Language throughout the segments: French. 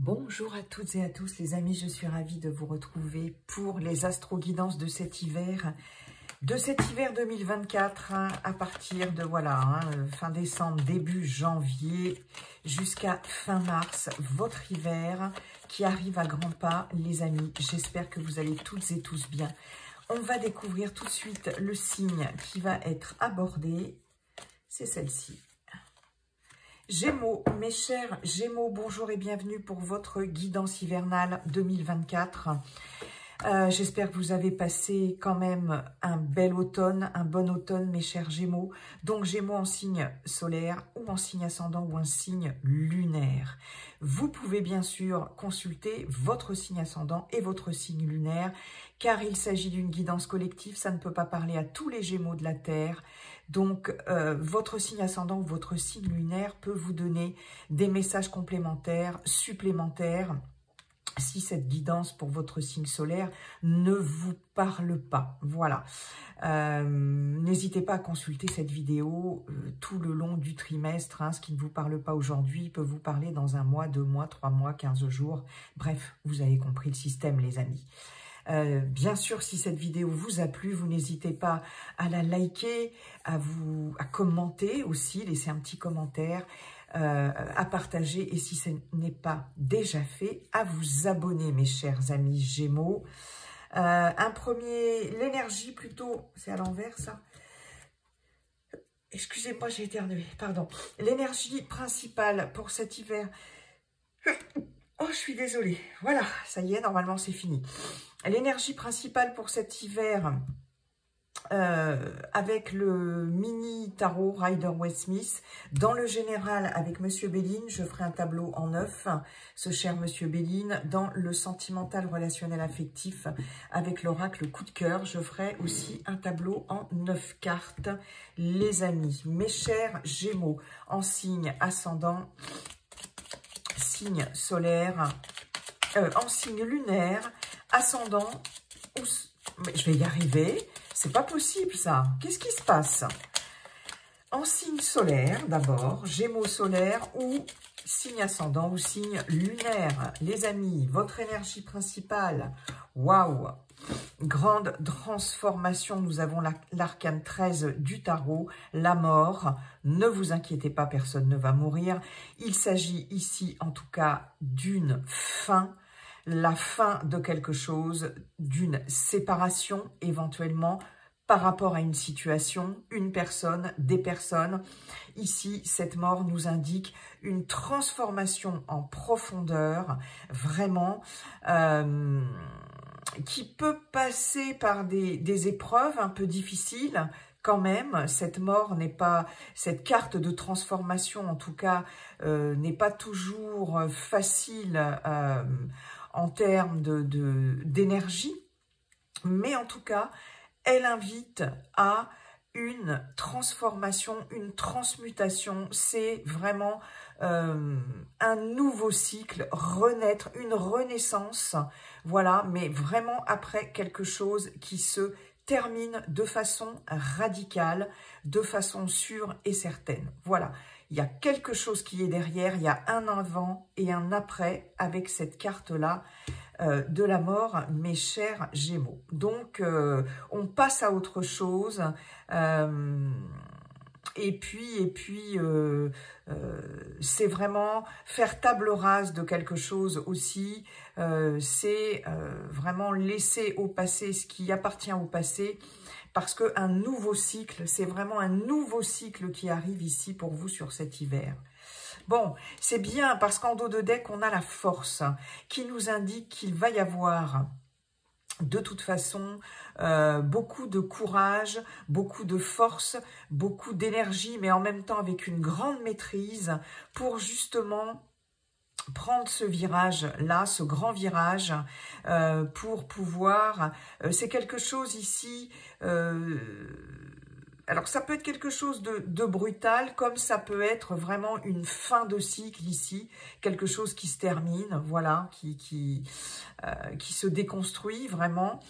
Bonjour à toutes et à tous les amis, je suis ravie de vous retrouver pour les astro-guidances de cet hiver 2024 à partir de fin décembre, début janvier jusqu'à fin mars, votre hiver qui arrive à grands pas les amis. J'espère que vous allez toutes et tous bien. On va découvrir tout de suite le signe qui va être abordé, c'est celle-ci. Gémeaux, mes chers Gémeaux, bonjour et bienvenue pour votre guidance hivernale 2024. J'espère que vous avez passé quand même un bel automne, un bon automne, mes chers Gémeaux. Donc Gémeaux en signe solaire ou en signe ascendant ou en signe lunaire. Vous pouvez bien sûr consulter votre signe ascendant et votre signe lunaire, car il s'agit d'une guidance collective, ça ne peut pas parler à tous les Gémeaux de la Terre. Donc, votre signe ascendant ou votre signe lunaire peut vous donner des messages complémentaires, supplémentaires, si cette guidance pour votre signe solaire ne vous parle pas. Voilà. N'hésitez pas à consulter cette vidéo tout le long du trimestre. Ce qui ne vous parle pas aujourd'hui peut vous parler dans un mois, 2 mois, 3 mois, 15 jours. Bref, vous avez compris le système, les amis. Bien sûr, si cette vidéo vous a plu, vous n'hésitez pas à la liker, à commenter aussi, laisser un petit commentaire, à partager et si ce n'est pas déjà fait, à vous abonner, mes chers amis Gémeaux. L'énergie plutôt, c'est à l'envers ça. Excusez-moi, j'ai éternué, pardon. L'énergie principale pour cet hiver. Oh, je suis désolée. Voilà, ça y est, normalement c'est fini. L'énergie principale pour cet hiver, avec le mini tarot Rider-Waite-Smith, dans le général avec Monsieur Béline, je ferai un tableau en 9, ce cher Monsieur Béline. Dans le sentimental relationnel affectif avec l'oracle coup de cœur, je ferai aussi un tableau en 9 cartes, les amis. Mes chers Gémeaux, en signe ascendant, signe solaire, en signe lunaire, ascendant, mais je vais y arriver, c'est pas possible ça, qu'est-ce qui se passe? En signe solaire d'abord, Gémeaux solaire ou signe ascendant ou signe lunaire, les amis, votre énergie principale, waouh, grande transformation, nous avons l'arcane 13 du tarot, la mort. Ne vous inquiétez pas, personne ne va mourir. Il s'agit ici en tout cas d'une fin, la fin de quelque chose, d'une séparation éventuellement par rapport à une situation, une personne, des personnes. Ici, cette mort nous indique une transformation en profondeur, vraiment, qui peut passer par des épreuves un peu difficiles quand même. Cette mort n'est pas, cette carte de transformation en tout cas, n'est pas toujours facile en termes d'énergie, mais en tout cas, elle invite à une transformation, une transmutation. C'est vraiment un nouveau cycle, renaître, une renaissance, voilà, mais vraiment après quelque chose qui se termine de façon radicale, de façon sûre et certaine. Voilà, il y a quelque chose qui est derrière, il y a un avant et un après avec cette carte-là de la mort, mes chers Gémeaux. Donc, on passe à autre chose. Et puis c'est vraiment faire table rase de quelque chose aussi. C'est vraiment laisser au passé ce qui appartient au passé. Parce qu'un nouveau cycle, c'est vraiment un nouveau cycle qui arrive ici pour vous sur cet hiver. Bon, c'est bien parce qu'en dos de deck, on a la force qui nous indique qu'il va y avoir de toute façon beaucoup de courage, beaucoup de force, beaucoup d'énergie, mais en même temps avec une grande maîtrise pour justement prendre ce virage-là, ce grand virage, pour pouvoir... c'est quelque chose ici... alors, ça peut être quelque chose de brutal, comme ça peut être vraiment une fin de cycle ici, quelque chose qui se termine, voilà, qui se déconstruit vraiment.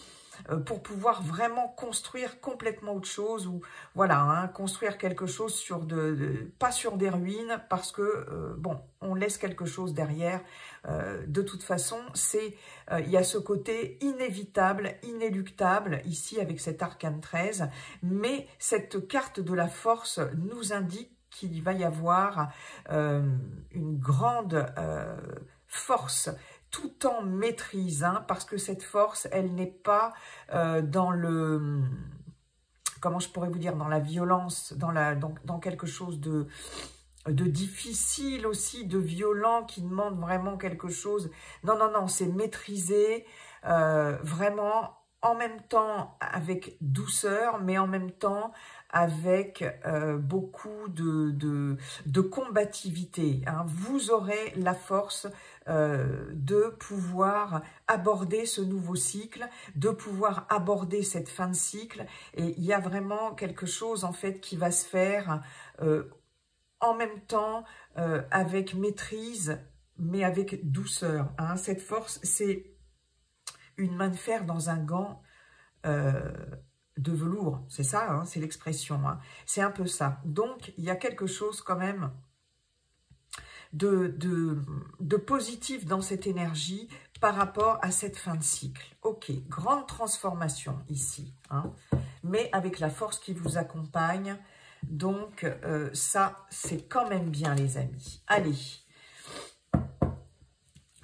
pour pouvoir vraiment construire complètement autre chose, ou voilà, hein, construire quelque chose sur pas sur des ruines, parce que bon, on laisse quelque chose derrière. De toute façon, il y a ce côté inévitable, inéluctable ici avec cet arcane 13, mais cette carte de la force nous indique qu'il va y avoir une grande force, tout en maîtrise, hein, parce que cette force, elle n'est pas dans le, comment je pourrais vous dire, dans la violence, dans quelque chose de difficile aussi, de violent, qui demande vraiment quelque chose. Non, non, non, c'est maîtrisé, vraiment, en même temps avec douceur, mais en même temps avec beaucoup de combativité, hein. Vous aurez la force de pouvoir aborder ce nouveau cycle, de pouvoir aborder cette fin de cycle, et il y a vraiment quelque chose en fait qui va se faire en même temps avec maîtrise, mais avec douceur, hein. Cette force, c'est une main de fer dans un gant de velours, c'est ça, hein, c'est l'expression, hein. C'est un peu ça. Donc, il y a quelque chose quand même de positif dans cette énergie par rapport à cette fin de cycle. Ok, grande transformation ici, hein, mais avec la force qui vous accompagne. Donc, ça, c'est quand même bien, les amis. Allez,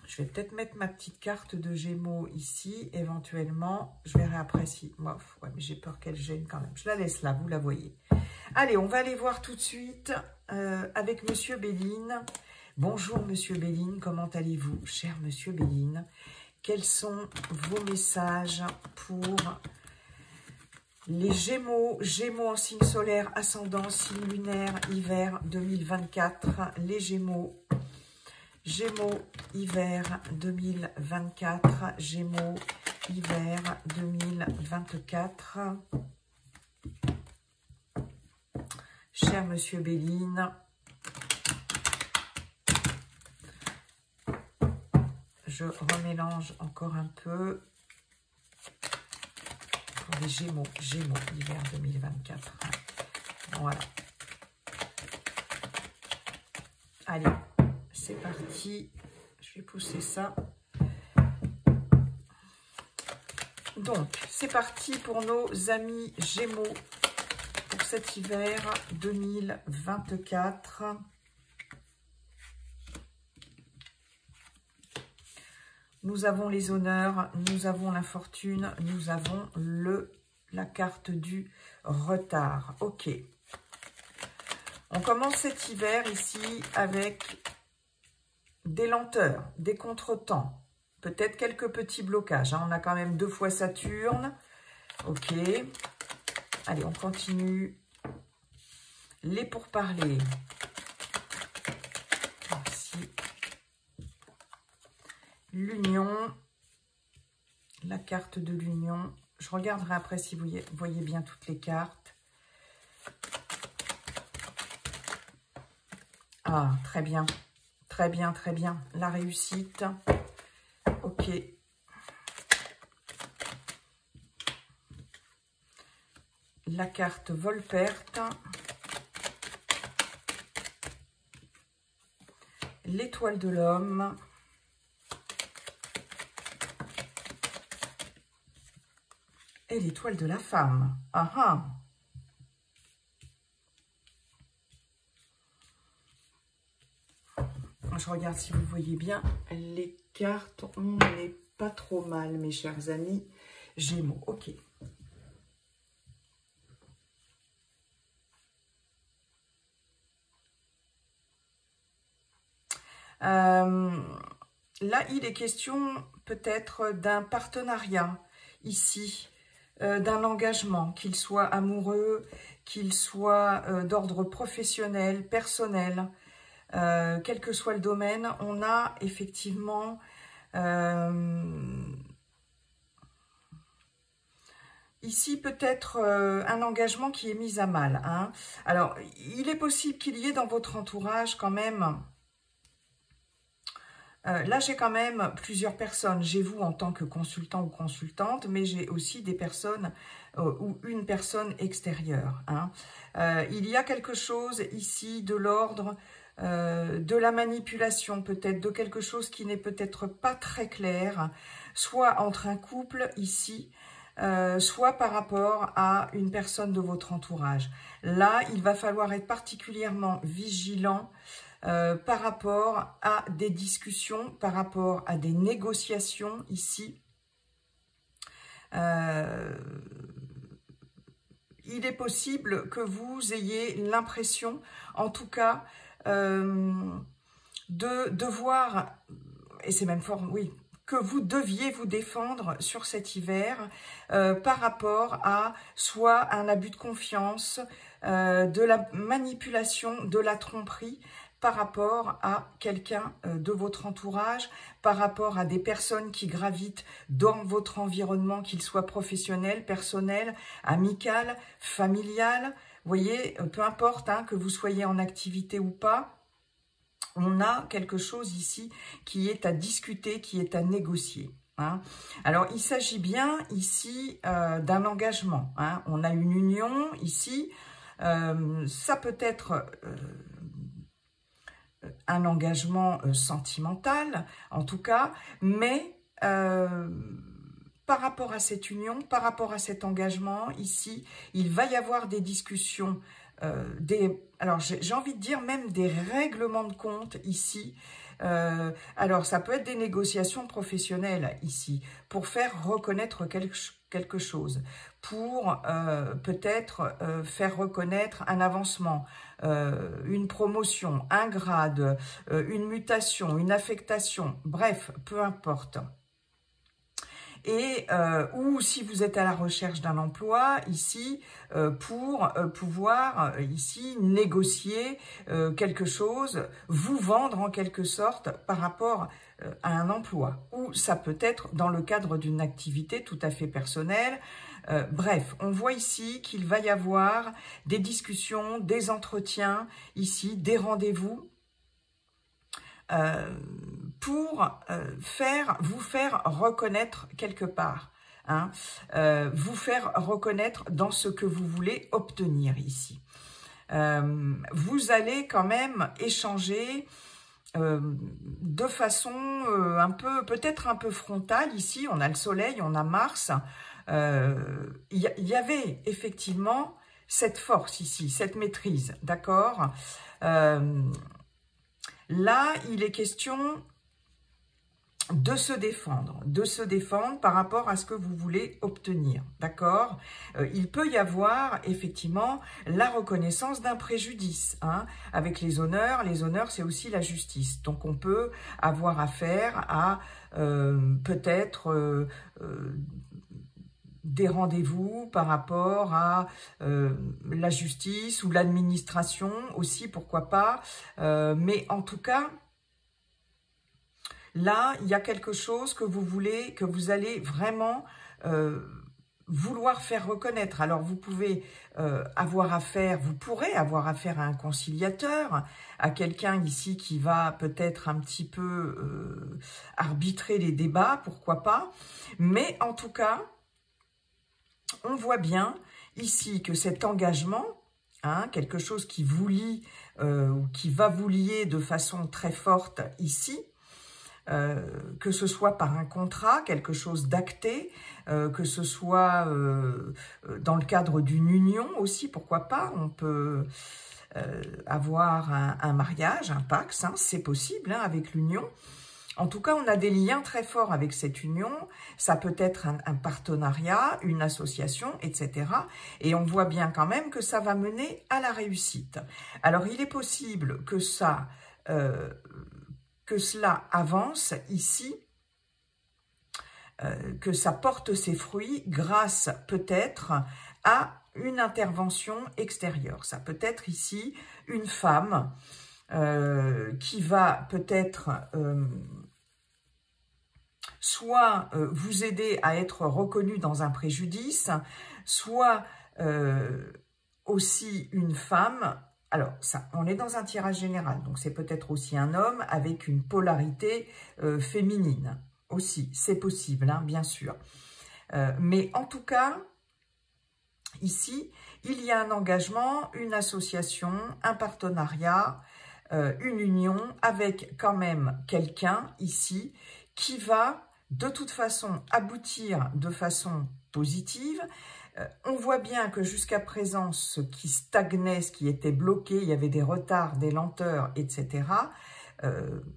je vais peut-être mettre ma petite carte de Gémeaux ici, éventuellement. Je verrai après si... Ouais, mais j'ai peur qu'elle gêne quand même. Je la laisse là, vous la voyez. Allez, on va aller voir tout de suite avec Monsieur Béline. Bonjour, Monsieur Béline, comment allez-vous, cher Monsieur Béline? Quels sont vos messages pour les Gémeaux, Gémeaux en signe solaire, ascendant, signe lunaire, hiver 2024, les Gémeaux, Gémeaux, hiver 2024, Gémeaux, hiver 2024. Cher Monsieur Béline, je remélange encore un peu. Pour les Gémeaux, Gémeaux, hiver 2024. Voilà. Allez, c'est parti. Je vais pousser ça. Donc, c'est parti pour nos amis Gémeaux pour cet hiver 2024. Nous avons les honneurs, nous avons la fortune, nous avons la carte du retard. Ok. On commence cet hiver ici avec des lenteurs, des contretemps, peut-être quelques petits blocages, hein. On a quand même 2 fois Saturne. Ok. Allez, on continue. Les pourparlers. Merci. L'union, la carte de l'union. Je regarderai après si vous voyez bien toutes les cartes. Ah, très bien. Très bien, très bien. La réussite. Ok. La carte vol-perte. L'étoile de l'homme. Et l'étoile de la femme. Ah ah. Je regarde si vous voyez bien les cartes. On n'est pas trop mal, mes chers amis Gémeaux. Ok. Là, il est question peut-être d'un partenariat ici. D'un engagement, qu'il soit amoureux, qu'il soit d'ordre professionnel, personnel, quel que soit le domaine, on a effectivement ici peut-être un engagement qui est mis à mal, hein. Alors, il est possible qu'il y ait dans votre entourage quand même Là, j'ai quand même plusieurs personnes. J'ai vous en tant que consultant ou consultante, mais j'ai aussi des personnes ou une personne extérieure. Hein. Il y a quelque chose ici de l'ordre de la manipulation, peut-être, de quelque chose qui n'est peut-être pas très clair, soit entre un couple ici, soit par rapport à une personne de votre entourage. Là, il va falloir être particulièrement vigilant par rapport à des discussions, par rapport à des négociations ici. Il est possible que vous ayez l'impression, en tout cas, de devoir, et c'est même fort, oui, que vous deviez vous défendre sur cet hiver par rapport à soit un abus de confiance, de la manipulation, de la tromperie, par rapport à quelqu'un de votre entourage, par rapport à des personnes qui gravitent dans votre environnement, qu'ils soient professionnels, personnels, amical, familial. Vous voyez, peu importe hein, que vous soyez en activité ou pas, on a quelque chose ici qui est à discuter, qui est à négocier. Hein. Alors, il s'agit bien ici d'un engagement. Hein. On a une union ici. Ça peut être un engagement sentimental, en tout cas, mais par rapport à cette union, par rapport à cet engagement, ici, il va y avoir des discussions, alors j'ai envie de dire même des règlements de compte ici. Alors, ça peut être des négociations professionnelles ici, pour faire reconnaître quelque chose, pour peut-être faire reconnaître un avancement, une promotion, un grade, une mutation, une affectation, bref, peu importe. Et ou si vous êtes à la recherche d'un emploi ici pour pouvoir ici négocier quelque chose, vous vendre en quelque sorte par rapport à un emploi, ou ça peut être dans le cadre d'une activité tout à fait personnelle. Bref, on voit ici qu'il va y avoir des discussions, des entretiens ici, des rendez-vous pour vous faire reconnaître quelque part, hein, vous faire reconnaître dans ce que vous voulez obtenir ici. Vous allez quand même échanger de façon un peu, peut-être un peu frontale. Ici, on a le soleil, on a Mars. Il y avait effectivement cette force ici, cette maîtrise, d'accord ? Là, il est question de se défendre par rapport à ce que vous voulez obtenir, d'accord? Il peut y avoir effectivement la reconnaissance d'un préjudice, hein, avec les honneurs. Les honneurs, c'est aussi la justice. Donc, on peut avoir affaire à peut-être des rendez-vous par rapport à la justice ou l'administration aussi, pourquoi pas. Mais en tout cas, là, il y a quelque chose que vous allez vraiment vouloir faire reconnaître. Alors, vous pourrez avoir affaire à un conciliateur, à quelqu'un ici qui va peut-être un petit peu arbitrer les débats, pourquoi pas. Mais en tout cas, on voit bien ici que cet engagement, hein, quelque chose qui vous lie, ou qui va vous lier de façon très forte ici, que ce soit par un contrat, quelque chose d'acté, que ce soit dans le cadre d'une union aussi, pourquoi pas, on peut avoir un mariage, un Pax, hein, c'est possible hein, avec l'union. En tout cas, on a des liens très forts avec cette union. Ça peut être un partenariat, une association, etc. Et on voit bien quand même que ça va mener à la réussite. Alors, il est possible que cela avance ici, que ça porte ses fruits grâce peut-être à une intervention extérieure. Ça peut être ici une femme qui va peut-être soit vous aider à être reconnu dans un préjudice, soit aussi une femme Alors, ça, on est dans un tirage général, donc c'est peut-être aussi un homme avec une polarité féminine. Aussi, c'est possible, hein, bien sûr. Mais en tout cas, ici, il y a un engagement, une association, un partenariat, une union avec quand même quelqu'un ici qui va de toute façon aboutir de façon positive. On voit bien que jusqu'à présent, ce qui stagnait, ce qui était bloqué, il y avait des retards, des lenteurs, etc.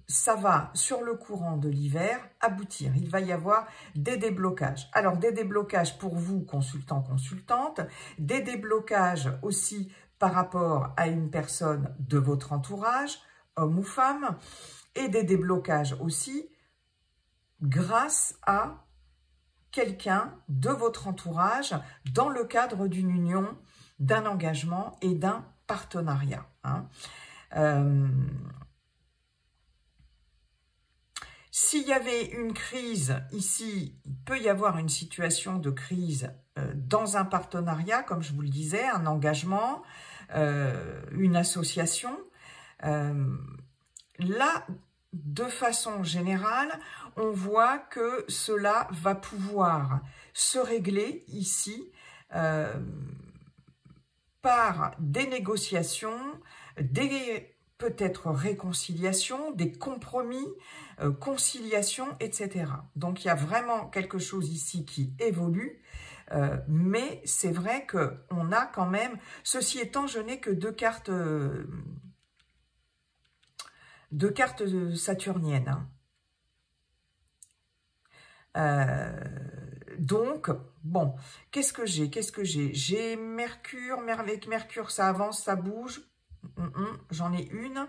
Ça va, sur le courant de l'hiver, aboutir. Il va y avoir des déblocages. Alors, des déblocages pour vous, consultants, consultantes, des déblocages aussi par rapport à une personne de votre entourage, homme ou femme, et des déblocages aussi grâce à quelqu'un de votre entourage dans le cadre d'une union, d'un engagement et d'un partenariat. Hein. S'il y avait une crise ici, il peut y avoir une situation de crise dans un partenariat, comme je vous le disais, un engagement, une association. Là, de façon générale, on voit que cela va pouvoir se régler ici par des négociations, des peut-être réconciliations, des compromis, conciliation, etc. Donc, il y a vraiment quelque chose ici qui évolue, mais c'est vrai qu'on a quand même, ceci étant, je n'ai que deux cartes saturniennes. Hein. Donc, bon, qu'est-ce que j'ai? J'ai Mercure, avec Mercure, ça avance, ça bouge. J'en ai une.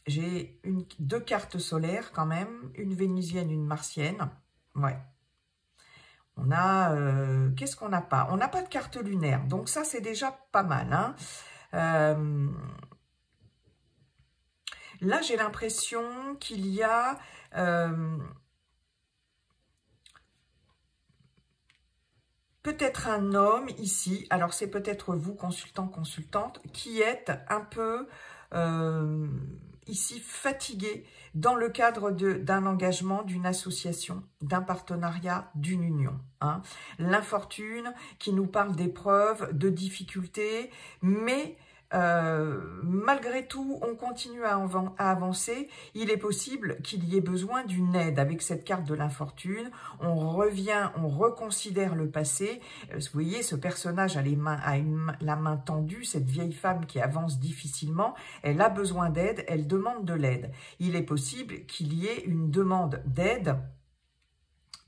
J'ai deux cartes solaires quand même, une vénusienne, une martienne. Ouais. On a, qu'est-ce qu'on n'a pas? On n'a pas de carte lunaire, donc ça c'est déjà pas mal. Hein. Là j'ai l'impression qu'il y a peut-être un homme ici, alors c'est peut-être vous, consultant, consultante, qui êtes un peu ici fatigué dans le cadre d'un engagement, d'une association, d'un partenariat, d'une union. Hein. L'infortune qui nous parle d'épreuves, de difficultés, mais malgré tout, on continue à avancer. Il est possible qu'il y ait besoin d'une aide avec cette carte de l'infortune. On revient, on reconsidère le passé. Vous voyez, ce personnage a la main tendue, cette vieille femme qui avance difficilement. Elle a besoin d'aide, elle demande de l'aide. Il est possible qu'il y ait une demande d'aide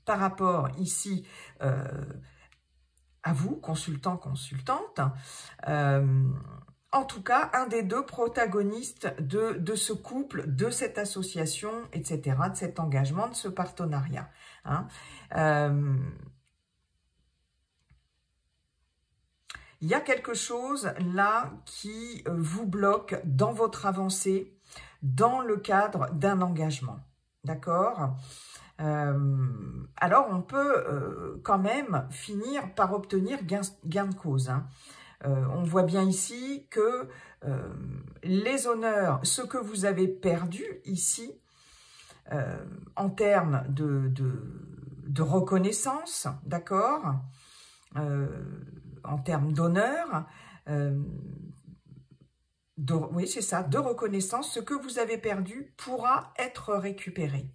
par rapport ici à vous, consultant, consultante. En tout cas, un des deux protagonistes de ce couple, de cette association, etc., de cet engagement, de ce partenariat. Hein. Il y a quelque chose là qui vous bloque dans votre avancée, dans le cadre d'un engagement. D'accord ? Alors, on peut quand même finir par obtenir gain de cause. Hein. On voit bien ici que les honneurs, ce que vous avez perdu ici, en termes de reconnaissance, d'accord, en termes d'honneur, oui c'est ça, de reconnaissance, ce que vous avez perdu pourra être récupéré.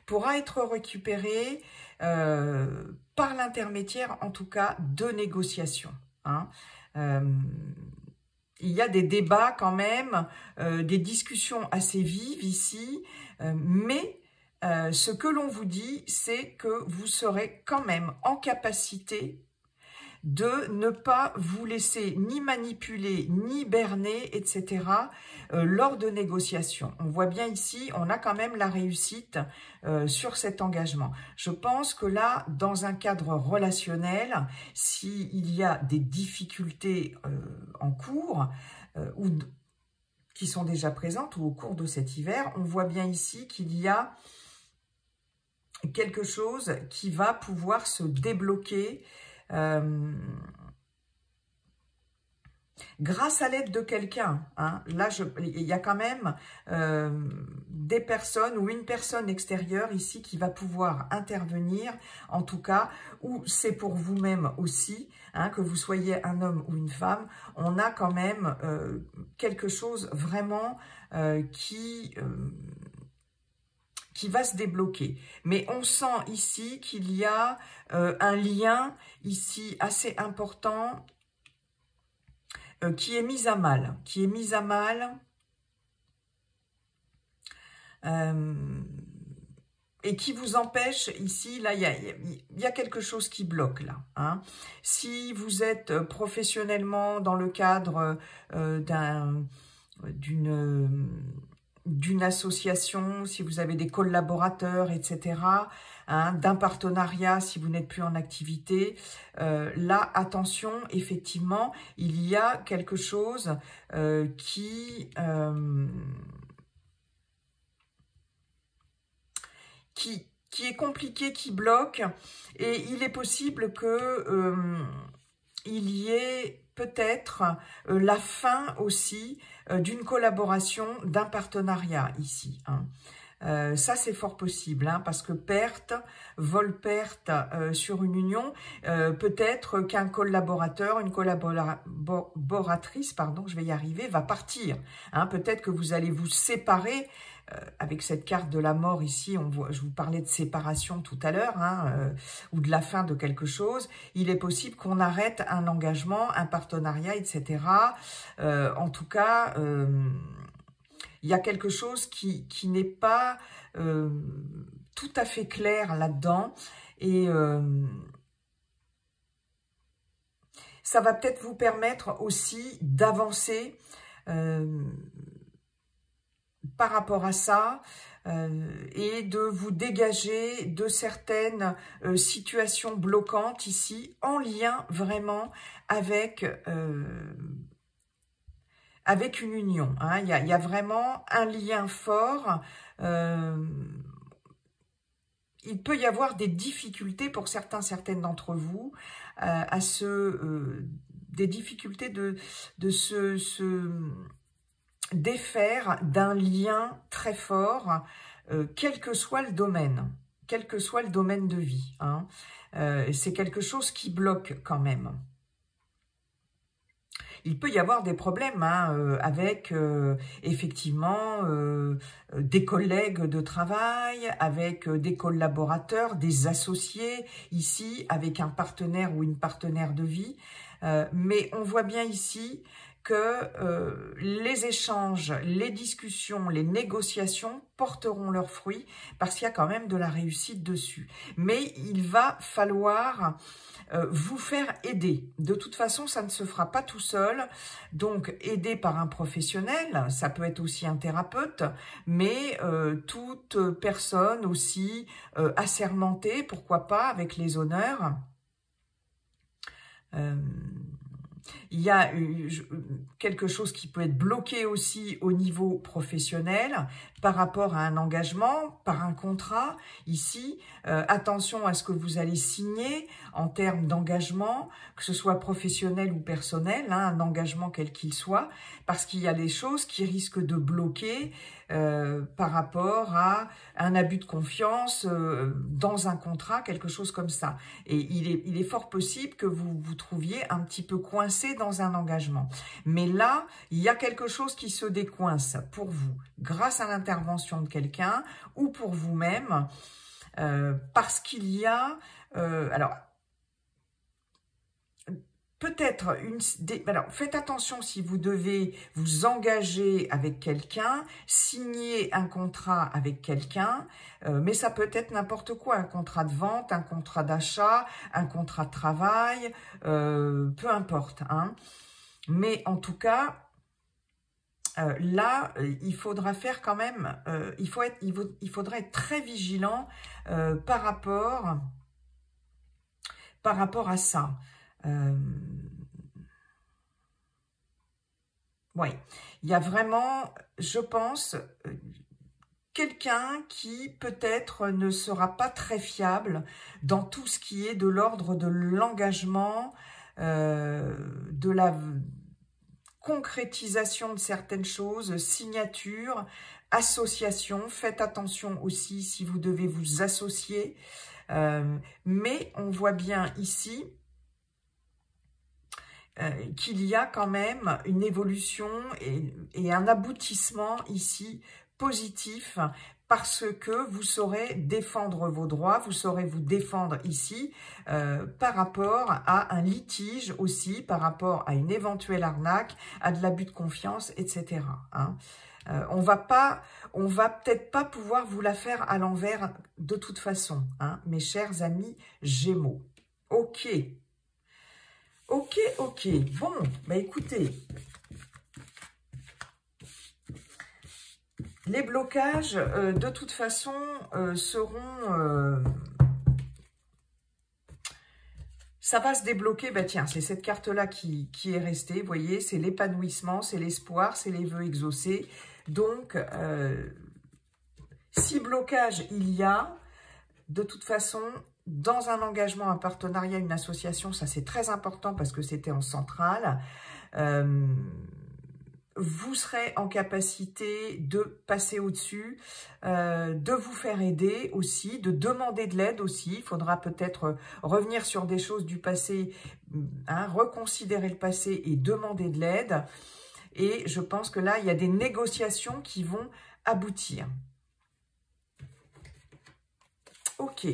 Pourra être récupéré par l'intermédiaire, en tout cas, de négociations. Hein. Il y a des débats quand même, des discussions assez vives ici, mais ce que l'on vous dit, c'est que vous serez quand même en capacité de ne pas vous laisser ni manipuler, ni berner, etc. Lors de négociations. On voit bien ici, on a quand même la réussite sur cet engagement. Je pense que là, dans un cadre relationnel, s'il y a des difficultés en cours, ou qui sont déjà présentes, ou au cours de cet hiver, on voit bien ici qu'il y a quelque chose qui va pouvoir se débloquer. grâce à l'aide de quelqu'un. Hein. Là, il y a quand même des personnes ou une personne extérieure ici qui va pouvoir intervenir, en tout cas, ou c'est pour vous-même aussi, hein, que vous soyez un homme ou une femme, on a quand même quelque chose vraiment qui va se débloquer. Mais on sent ici qu'il y a un lien ici assez important qui est mise à mal, et qui vous empêche ici, là, il y a quelque chose qui bloque, là. Hein. Si vous êtes professionnellement dans le cadre d'une association, si vous avez des collaborateurs, etc., hein, d'un partenariat, si vous n'êtes plus en activité, là, attention, effectivement, il y a quelque chose qui est compliqué, qui bloque, et il est possible que il y ait peut-être la fin aussi d'une collaboration, d'un partenariat ici. Hein. Ça, c'est fort possible, hein, parce que perte, vol-perte sur une union, peut-être qu'un collaborateur, une collaboratrice, pardon, je vais y arriver, va partir. Hein. Peut-être que vous allez vous séparer. Avec cette carte de la mort ici, je vous parlais de séparation tout à l'heure, hein, ou de la fin de quelque chose. Il est possible qu'on arrête un engagement, un partenariat, etc. En tout cas, il y a quelque chose qui n'est pas tout à fait clair là-dedans. Et ça va peut-être vous permettre aussi d'avancer par rapport à ça, et de vous dégager de certaines situations bloquantes ici, en lien vraiment avec une union. Hein. Il y a vraiment un lien fort. Il peut y avoir des difficultés pour certaines d'entre vous, des difficultés de se défaire d'un lien très fort, quel que soit le domaine de vie. Hein. C'est quelque chose qui bloque quand même. Il peut y avoir des problèmes hein, avec effectivement des collègues de travail, avec des collaborateurs, des associés, ici avec un partenaire ou une partenaire de vie. Mais on voit bien ici que les échanges, les discussions, les négociations porteront leurs fruits parce qu'il y a quand même de la réussite dessus. Mais il va falloir vous faire aider. De toute façon, ça ne se fera pas tout seul. Donc, aider par un professionnel, ça peut être aussi un thérapeute, mais toute personne aussi assermentée, pourquoi pas, avec les honneurs. Il y a quelque chose qui peut être bloqué aussi au niveau professionnel par rapport à un engagement, par un contrat. Ici, attention à ce que vous allez signer en termes d'engagement, que ce soit professionnel ou personnel, hein, un engagement quel qu'il soit, parce qu'il y a des choses qui risquent de bloquer par rapport à un abus de confiance dans un contrat, quelque chose comme ça. Et il est fort possible que vous vous trouviez un petit peu coincé dans un engagement. Mais là, il y a quelque chose qui se décoince pour vous, grâce à l'intervention de quelqu'un ou pour vous-même, parce qu'il y a... alors, peut-être alors, faites attention si vous devez vous engager avec quelqu'un, signer un contrat avec quelqu'un, mais ça peut être n'importe quoi, un contrat de vente, un contrat d'achat, un contrat de travail, peu importe. Hein. Mais en tout cas, là, il faudra faire quand même, il faudra être très vigilant par rapport à ça. Oui, il y a vraiment, je pense, quelqu'un qui peut-être ne sera pas très fiable dans tout ce qui est de l'ordre de l'engagement, de concrétisation de certaines choses, signature, association. Faites attention aussi si vous devez vous associer. Mais on voit bien ici qu'il y a quand même une évolution et un aboutissement ici positif, parce que vous saurez défendre vos droits, vous saurez vous défendre ici par rapport à un litige aussi, par rapport à une éventuelle arnaque, à de l'abus de confiance, etc. Hein. On va peut-être pas pouvoir vous la faire à l'envers de toute façon, hein, mes chers amis Gémeaux. Ok. Ok, ok. Bon, bah écoutez, les blocages, de toute façon, seront... ça va se débloquer. Bah tiens, c'est cette carte-là qui est restée. Vous voyez, c'est l'épanouissement, c'est l'espoir, c'est les vœux exaucés. Donc, si blocage il y a, de toute façon... Dans un engagement, un partenariat, une association, ça c'est très important parce que c'était en centrale, vous serez en capacité de passer au-dessus, de vous faire aider aussi, de demander de l'aide aussi. Il faudra peut-être revenir sur des choses du passé, hein, reconsidérer le passé et demander de l'aide. Et je pense que là, il y a des négociations qui vont aboutir. Ok.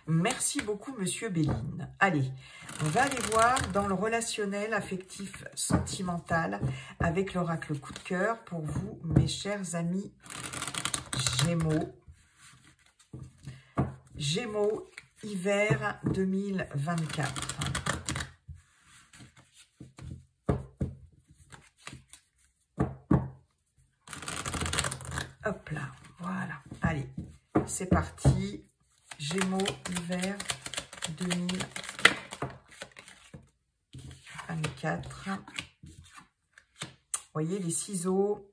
Merci beaucoup, Monsieur Béline. Allez, on va aller voir dans le relationnel, affectif, sentimental, avec l'oracle coup de cœur pour vous, mes chers amis Gémeaux. Gémeaux, hiver 2024. Hop là, voilà. Allez, c'est parti. Gémeaux, hiver 2024. Vous voyez les ciseaux,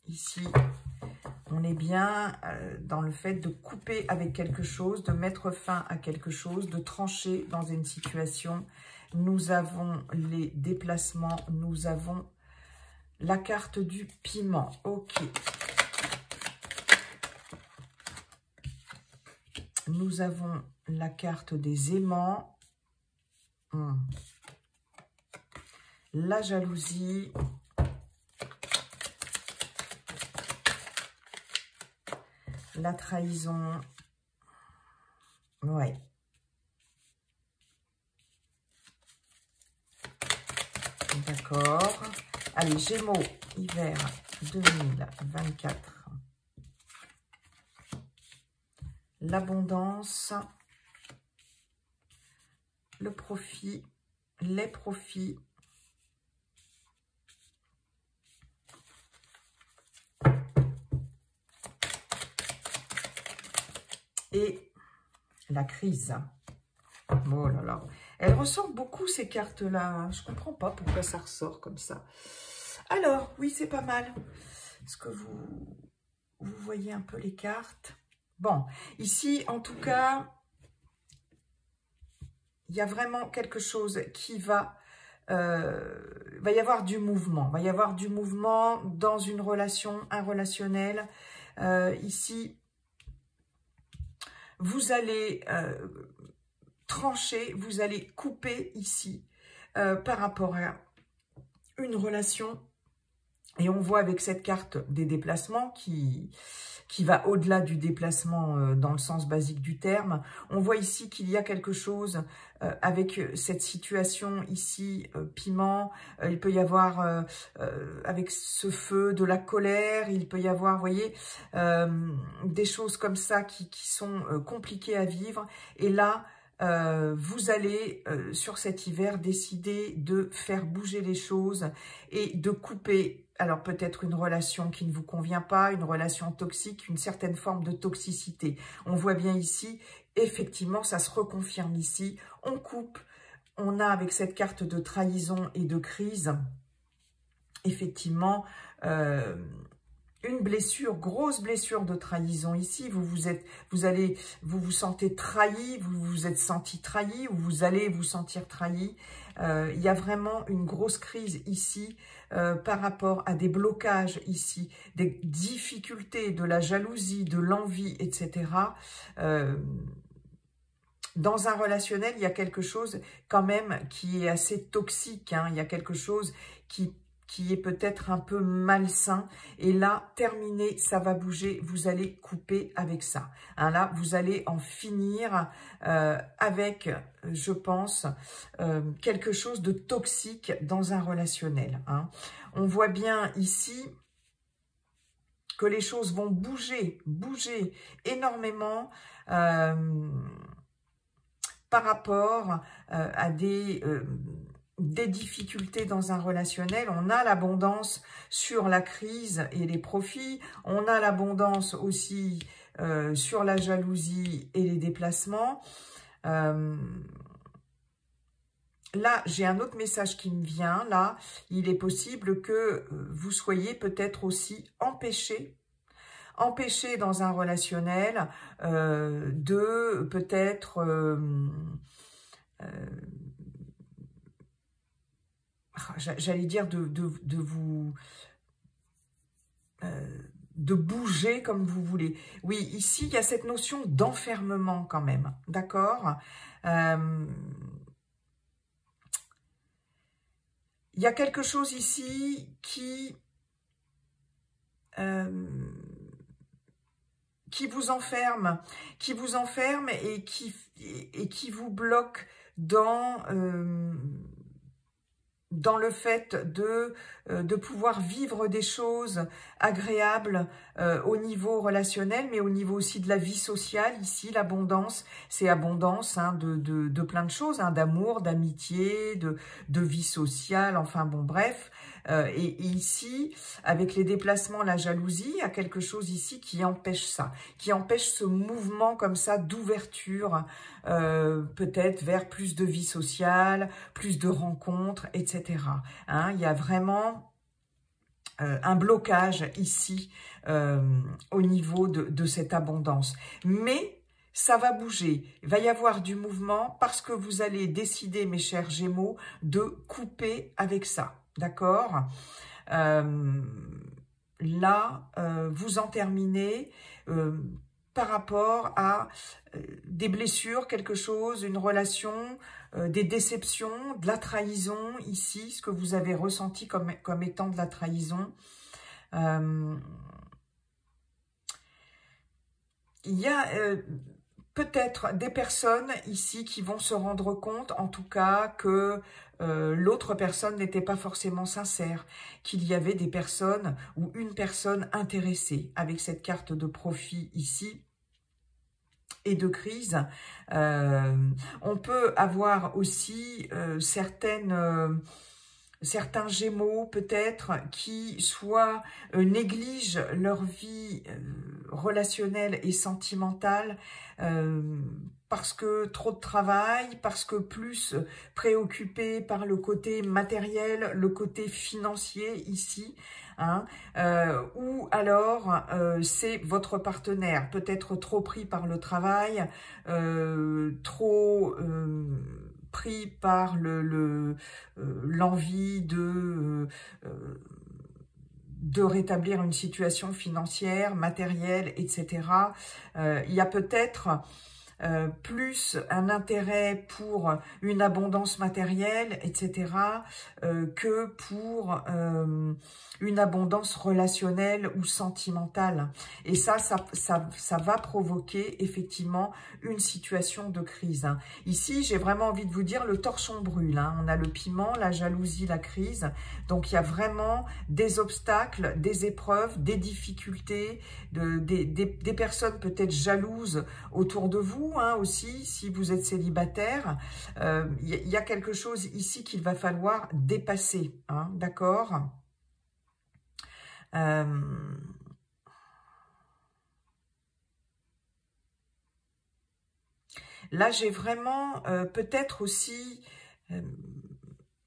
ici, on est bien dans le fait de couper avec quelque chose, de mettre fin à quelque chose, de trancher dans une situation. Nous avons les déplacements, nous avons la carte du piment. Ok. Nous avons la carte des aimants, la jalousie, la trahison, ouais. D'accord. Allez, Gémeaux, hiver 2024. L'abondance, le profit, les profits, et la crise. Oh là là, elles ressortent beaucoup ces cartes-là. Je ne comprends pas pourquoi ça ressort comme ça. Alors, oui, c'est pas mal. Est-ce que vous voyez un peu les cartes? Bon, ici, en tout cas, il y a vraiment quelque chose qui va y avoir du mouvement. Il va y avoir du mouvement dans une relation, un relationnel. Ici, vous allez trancher, vous allez couper ici par rapport à une relation. Et on voit avec cette carte des déplacements qui va au-delà du déplacement dans le sens basique du terme. On voit ici qu'il y a quelque chose avec cette situation ici, piment. Il peut y avoir, avec ce feu, de la colère. Il peut y avoir, vous voyez, des choses comme ça qui sont compliquées à vivre. Et là, vous allez, sur cet hiver, décider de faire bouger les choses et de couper. Alors peut-être une relation qui ne vous convient pas, une relation toxique, une certaine forme de toxicité. On voit bien ici, effectivement, ça se reconfirme ici. On coupe, on a avec cette carte de trahison et de crise, effectivement, une blessure, grosse blessure de trahison ici. Vous vous sentez trahi, vous vous êtes senti trahi ou vous allez vous sentir trahi. Il y a vraiment une grosse crise ici par rapport à des blocages ici, des difficultés, de la jalousie, de l'envie, etc. Dans un relationnel, il y a quelque chose quand même qui est assez toxique, hein. Il y a quelque chose qui est peut-être un peu malsain. Et là, terminé, ça va bouger. Vous allez couper avec ça. Hein, là, vous allez en finir avec, je pense, quelque chose de toxique dans un relationnel. Hein. On voit bien ici que les choses vont bouger énormément par rapport à des difficultés dans un relationnel. On a l'abondance sur la crise et les profits. On a l'abondance aussi sur la jalousie et les déplacements. Là, j'ai un autre message qui me vient. Là, il est possible que vous soyez peut-être aussi empêché dans un relationnel de peut-être j'allais dire de bouger comme vous voulez. Oui, ici, il y a cette notion d'enfermement quand même, d'accord? Il y a quelque chose ici qui vous enferme et qui vous bloque dans le fait de pouvoir vivre des choses agréables au niveau relationnel, mais au niveau aussi de la vie sociale. Ici, l'abondance, c'est abondance hein, de plein de choses, hein, d'amour, d'amitié, de vie sociale, enfin bon, bref. Et ici, avec les déplacements, la jalousie, il y a quelque chose ici qui empêche ça, qui empêche ce mouvement comme ça d'ouverture, peut-être vers plus de vie sociale, plus de rencontres, etc. Hein, il y a vraiment un blocage ici au niveau de cette abondance. Mais ça va bouger, il va y avoir du mouvement parce que vous allez décider, mes chers Gémeaux, de couper avec ça. D'accord? Là, vous en terminez par rapport à des blessures, quelque chose, une relation, des déceptions, de la trahison ici, ce que vous avez ressenti comme étant de la trahison. Il y a peut-être des personnes ici qui vont se rendre compte, en tout cas, que l'autre personne n'était pas forcément sincère, qu'il y avait des personnes ou une personne intéressée avec cette carte de profit ici et de crise. On peut avoir aussi certains Gémeaux peut-être qui soit négligent leur vie relationnelle et sentimentale parce que trop de travail, parce que plus préoccupé par le côté matériel, le côté financier ici, hein, ou alors c'est votre partenaire, peut-être trop pris par le travail, trop pris par l'envie de rétablir une situation financière, matérielle, etc. Il y a peut-être plus un intérêt pour une abondance matérielle, etc., que pour une abondance relationnelle ou sentimentale. Et ça va provoquer effectivement une situation de crise. Hein. Ici, j'ai vraiment envie de vous dire, le torchon brûle. Hein. On a le piment, la jalousie, la crise. Donc, il y a vraiment des obstacles, des épreuves, des difficultés, des personnes peut-être jalouses autour de vous, hein, aussi, si vous êtes célibataire. Il y a quelque chose ici qu'il va falloir dépasser, hein, d'accord? Là, j'ai vraiment peut-être aussi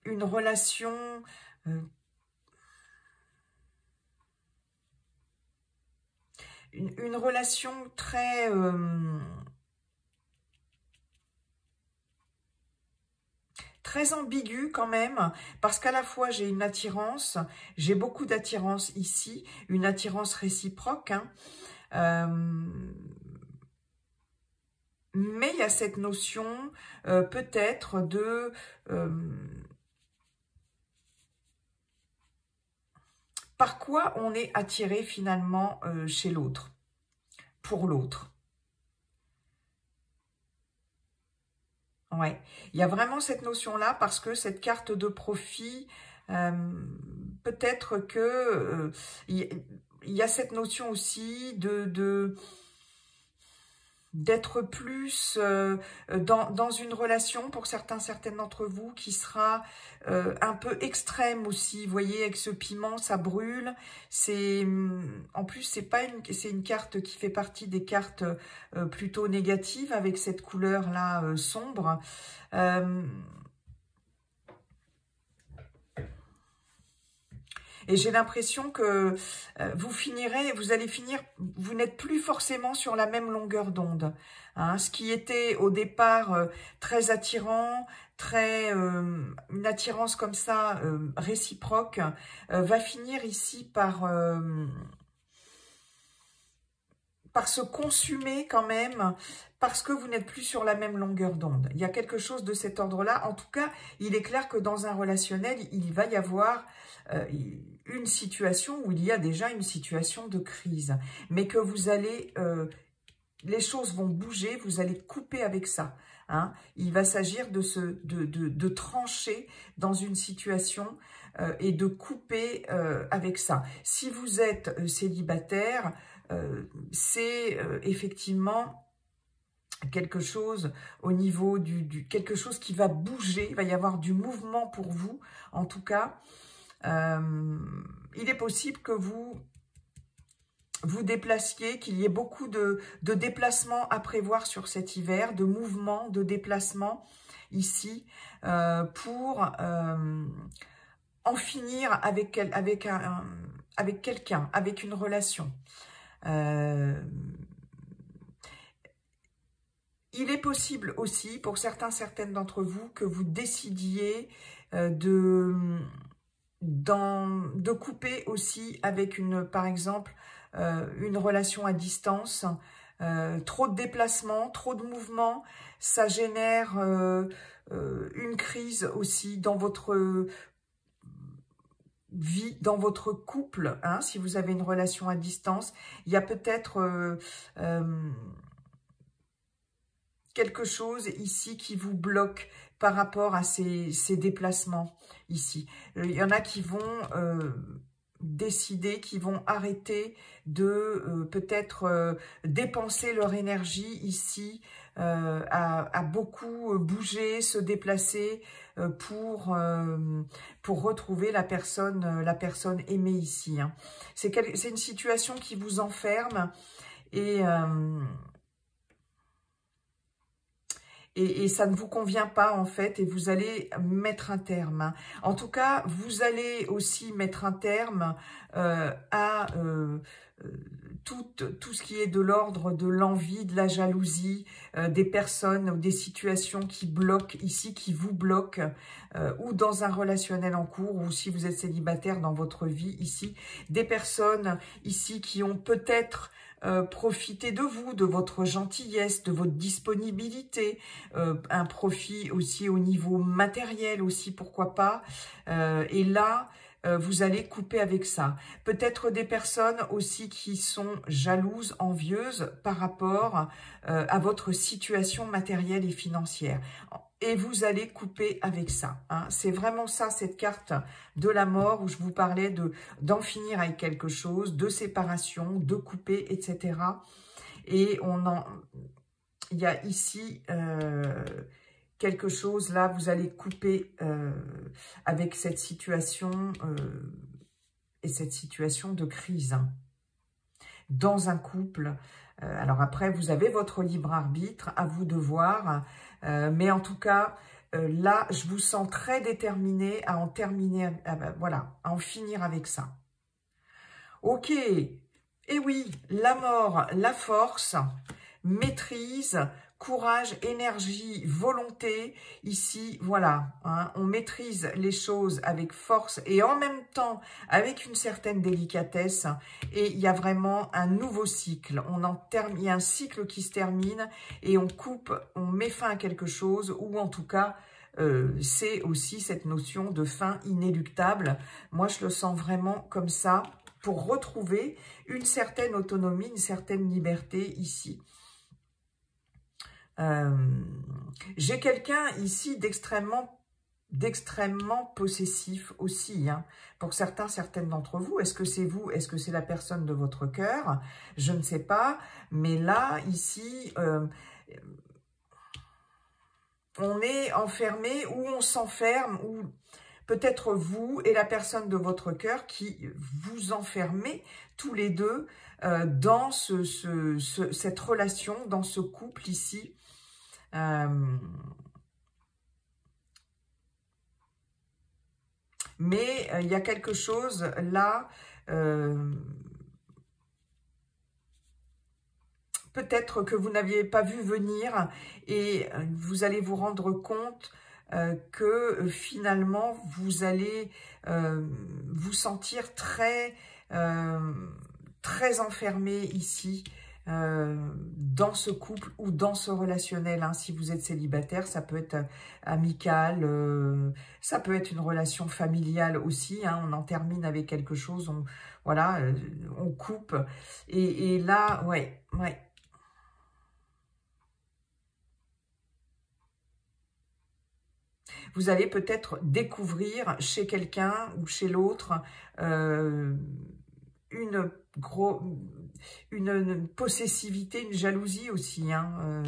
une relation une relation très... très ambiguë quand même, parce qu'à la fois j'ai une attirance, j'ai beaucoup d'attirance ici, une attirance réciproque, hein, mais il y a cette notion peut-être de... par quoi on est attiré finalement chez l'autre, pour l'autre. Ouais, il y a vraiment cette notion-là parce que cette carte de profit, peut-être que il y a cette notion aussi d'être plus dans une relation, pour certaines d'entre vous, qui sera un peu extrême aussi. Vous voyez, avec ce piment, ça brûle. En plus, c'est une carte qui fait partie des cartes plutôt négatives, avec cette couleur-là sombre. Et j'ai l'impression que vous allez finir, vous n'êtes plus forcément sur la même longueur d'onde. Hein. Ce qui était au départ très attirant, une attirance comme ça, réciproque, va finir ici par se consumer quand même, parce que vous n'êtes plus sur la même longueur d'onde. Il y a quelque chose de cet ordre-là. En tout cas, il est clair que dans un relationnel, il va y avoir une situation où il y a déjà une situation de crise. Mais que vous allez... les choses vont bouger, vous allez couper avec ça. Hein. Il va s'agir de trancher dans une situation et de couper avec ça. Si vous êtes célibataire, c'est effectivement quelque chose au niveau quelque chose qui va bouger, il va y avoir du mouvement pour vous, en tout cas. Il est possible que vous déplaciez, qu'il y ait beaucoup de déplacements à prévoir sur cet hiver, de mouvements, de déplacements ici, pour en finir avec quelqu'un, avec une relation. Il est possible aussi, pour certaines d'entre vous, que vous décidiez de couper aussi avec par exemple, une relation à distance. Trop de déplacements, trop de mouvements, ça génère une crise aussi dans votre vie, dans votre couple. Hein, si vous avez une relation à distance, il y a peut-être quelque chose ici qui vous bloque par rapport à ces déplacements ici. Il y en a qui vont décider, qui vont arrêter de peut-être dépenser leur énergie ici à beaucoup bouger, se déplacer pour retrouver la personne aimée ici. Hein. C'est une situation qui vous enferme et ça ne vous convient pas en fait, et vous allez mettre un terme. En tout cas, vous allez aussi mettre un terme à tout ce qui est de l'ordre de l'envie, de la jalousie, des personnes ou des situations qui bloquent ici, qui vous bloquent, ou dans un relationnel en cours, ou si vous êtes célibataire dans votre vie ici, des personnes ici qui ont peut-être profiter de vous, de votre gentillesse, de votre disponibilité, un profit aussi au niveau matériel aussi, pourquoi pas. Et là, vous allez couper avec ça. Peut-être des personnes aussi qui sont jalouses, envieuses par rapport à votre situation matérielle et financière. Et vous allez couper avec ça. Hein. C'est vraiment ça, cette carte de la mort, où je vous parlais d'en finir avec quelque chose, de séparation, de couper, etc. Et il y a ici quelque chose, là, vous allez couper avec cette situation et cette situation de crise. Hein. Dans un couple. Alors après, vous avez votre libre arbitre, à vous de voir. Mais en tout cas, là, je vous sens très déterminée à en terminer, voilà, à en finir avec ça. Ok, Et oui, la mort, la force, maîtrise, courage, énergie, volonté. Ici, voilà, hein, on maîtrise les choses avec force et en même temps avec une certaine délicatesse. Et il y a vraiment un nouveau cycle. Il y a un cycle qui se termine et on coupe, on met fin à quelque chose, ou en tout cas, c'est aussi cette notion de fin inéluctable. Moi, je le sens vraiment comme ça, pour retrouver une certaine autonomie, une certaine liberté ici. J'ai quelqu'un ici d'extrêmement possessif aussi, hein. Pour certains, certaines d'entre vous. Est-ce que c'est vous? Est-ce que c'est la personne de votre cœur? Je ne sais pas. Mais là, ici, on est enfermé ou on s'enferme, ou peut-être vous et la personne de votre cœur qui vous enfermez tous les deux dans cette relation, dans ce couple ici. Mais il y a quelque chose là, peut-être que vous n'aviez pas vu venir, et vous allez vous rendre compte que finalement vous allez vous sentir très enfermé ici, dans ce couple ou dans ce relationnel, hein. Si vous êtes célibataire, ça peut être amical, ça peut être une relation familiale aussi, hein. On en termine avec quelque chose, voilà, on coupe. Et là, ouais. Vous allez peut-être découvrir chez quelqu'un ou chez l'autre une possessivité, une jalousie aussi, hein.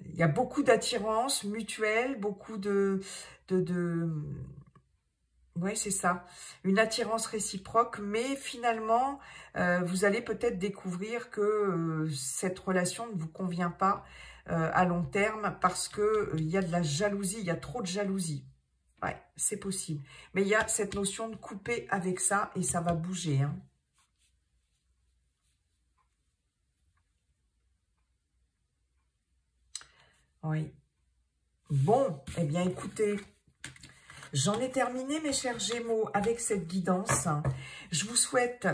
Il y a beaucoup d'attirance mutuelle, beaucoup oui, c'est ça, une attirance réciproque, mais finalement, vous allez peut-être découvrir que cette relation ne vous convient pas à long terme, parce que il y a de la jalousie, il y a trop de jalousie. Ouais, c'est possible. Mais il y a cette notion de couper avec ça, et ça va bouger, hein. Oui. Bon, eh bien, écoutez, j'en ai terminé, mes chers Gémeaux, avec cette guidance. Je vous souhaite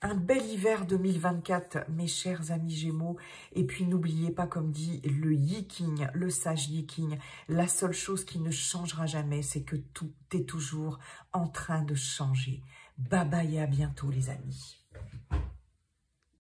un bel hiver 2024, mes chers amis Gémeaux. Et puis, n'oubliez pas, comme dit le Yi-King, le sage Yi-King, la seule chose qui ne changera jamais, c'est que tout est toujours en train de changer. Bye bye et à bientôt, les amis.